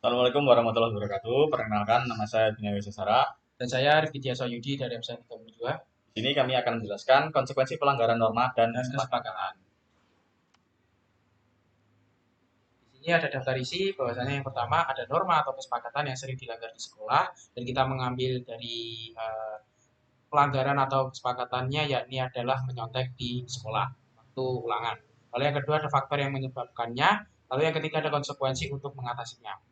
Assalamualaikum warahmatullahi wabarakatuh. Perkenalkan, nama saya Bina Wisesara. Dan saya Rifki Tiaso Yudi dari MSN 32 Di sini kami akan menjelaskan konsekuensi pelanggaran norma dan dan kesepakatan. kesepakatan. Di sini ada daftar isi bahwasanya yang pertama ada norma atau kesepakatan yang sering dilanggar di sekolah dan kita mengambil dari pelanggaran atau kesepakatannya yakni adalah menyontek di sekolah waktu ulangan. Lalu yang kedua ada faktor yang menyebabkannya, lalu yang ketiga ada konsekuensi untuk mengatasinya.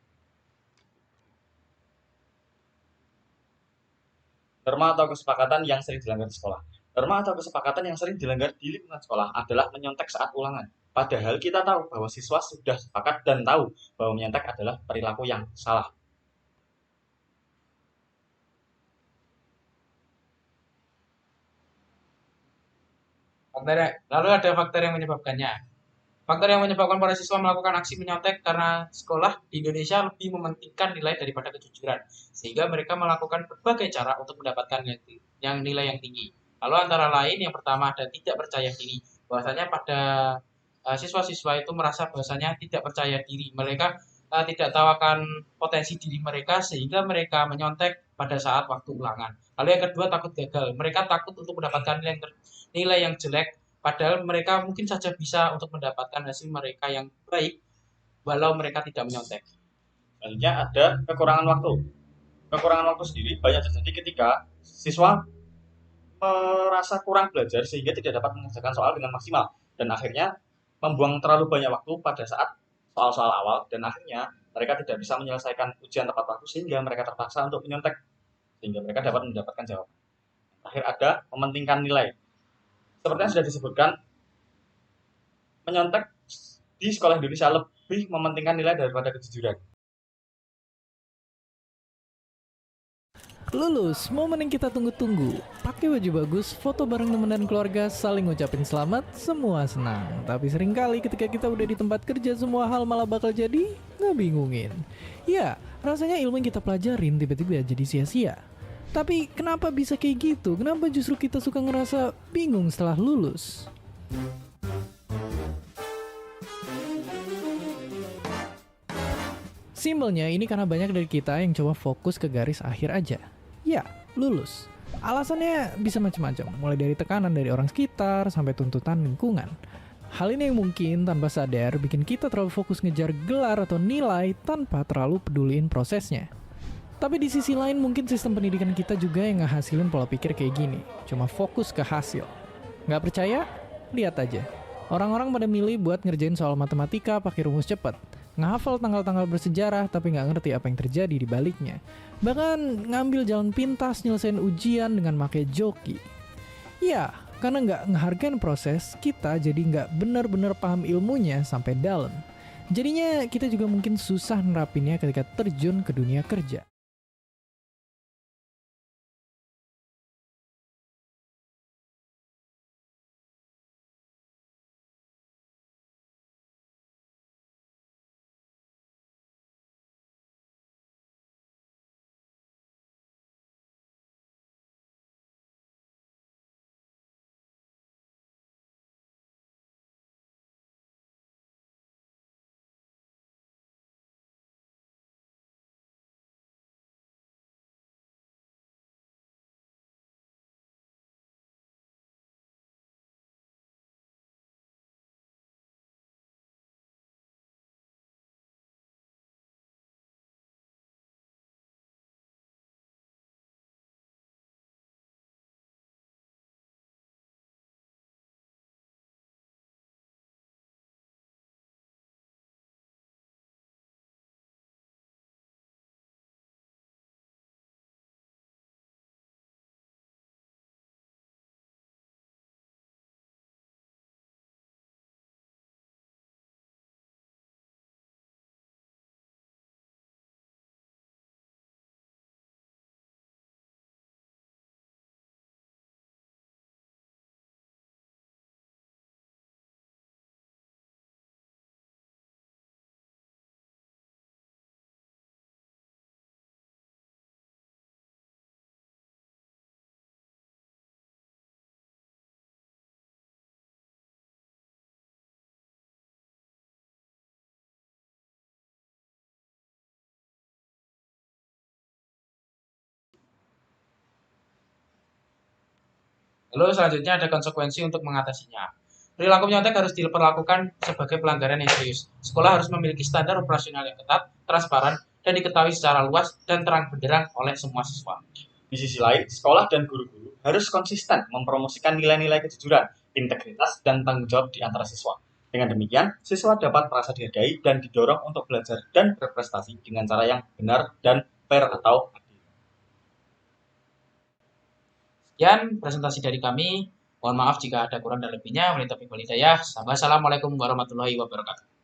Norma atau kesepakatan yang sering dilanggar di sekolah. Norma atau kesepakatan yang sering dilanggar di lingkungan sekolah adalah menyontek saat ulangan. Padahal kita tahu bahwa siswa sudah sepakat dan tahu bahwa menyontek adalah perilaku yang salah. Lalu ada faktor yang menyebabkannya. Faktor yang menyebabkan para siswa melakukan aksi menyontek karena sekolah di Indonesia lebih mementingkan nilai daripada kejujuran, sehingga mereka melakukan berbagai cara untuk mendapatkan nilai yang tinggi. Lalu antara lain yang pertama ada tidak percaya diri, bahwasanya pada siswa-siswa itu merasa bahwasanya tidak percaya diri, mereka tidak tahu akan potensi diri mereka sehingga mereka menyontek pada saat waktu ulangan. Lalu yang kedua takut gagal, mereka takut untuk mendapatkan nilai yang jelek. Padahal mereka mungkin saja bisa untuk mendapatkan hasil mereka yang baik walau mereka tidak menyontek. Selanjutnya ada kekurangan waktu. Kekurangan waktu sendiri banyak terjadi ketika siswa merasa kurang belajar sehingga tidak dapat mengerjakan soal dengan maksimal dan akhirnya membuang terlalu banyak waktu pada saat soal-soal awal dan akhirnya mereka tidak bisa menyelesaikan ujian tepat waktu sehingga mereka terpaksa untuk menyontek sehingga mereka dapat mendapatkan jawaban. Akhir ada mementingkan nilai. Seperti yang sudah disebutkan, menyontek di sekolah Indonesia lebih mementingkan nilai daripada kejujuran. Lulus, momen yang kita tunggu-tunggu. Pakai baju bagus, foto bareng teman dan keluarga, saling ngucapin selamat, semua senang. Tapi seringkali ketika kita udah di tempat kerja semua hal malah bakal jadi ngebingungin. Ya, rasanya ilmu yang kita pelajarin tiba-tiba jadi sia-sia. Tapi kenapa bisa kayak gitu? Kenapa justru kita suka ngerasa bingung setelah lulus? Simpelnya ini karena banyak dari kita yang coba fokus ke garis akhir aja. Ya, lulus. Alasannya bisa macam-macam, mulai dari tekanan dari orang sekitar sampai tuntutan lingkungan. Hal ini yang mungkin tanpa sadar bikin kita terlalu fokus ngejar gelar atau nilai tanpa terlalu peduliin prosesnya. Tapi di sisi lain mungkin sistem pendidikan kita juga yang ngehasilin pola pikir kayak gini, cuma fokus ke hasil. Nggak percaya? Lihat aja. Orang-orang pada milih buat ngerjain soal matematika pakai rumus cepat. Ngehafal tanggal-tanggal bersejarah tapi nggak ngerti apa yang terjadi di baliknya. Bahkan ngambil jalan pintas nyelesain ujian dengan pakai joki. Ya, karena nggak ngehargain proses, kita jadi nggak benar-benar paham ilmunya sampai dalam. Jadinya kita juga mungkin susah nerapinnya ketika terjun ke dunia kerja. Lalu selanjutnya ada konsekuensi untuk mengatasinya. Perilaku menyontek harus diperlakukan sebagai pelanggaran yang serius. Sekolah harus memiliki standar operasional yang ketat, transparan, dan diketahui secara luas dan terang benderang oleh semua siswa. Di sisi lain, sekolah dan guru-guru harus konsisten mempromosikan nilai-nilai kejujuran, integritas, dan tanggung jawab di antara siswa. Dengan demikian, siswa dapat merasa dihargai dan didorong untuk belajar dan berprestasi dengan cara yang benar dan fair atau adil. Sekian presentasi dari kami. Mohon maaf jika ada kurang dan lebihnya. Wassalamualaikum warahmatullahi wabarakatuh.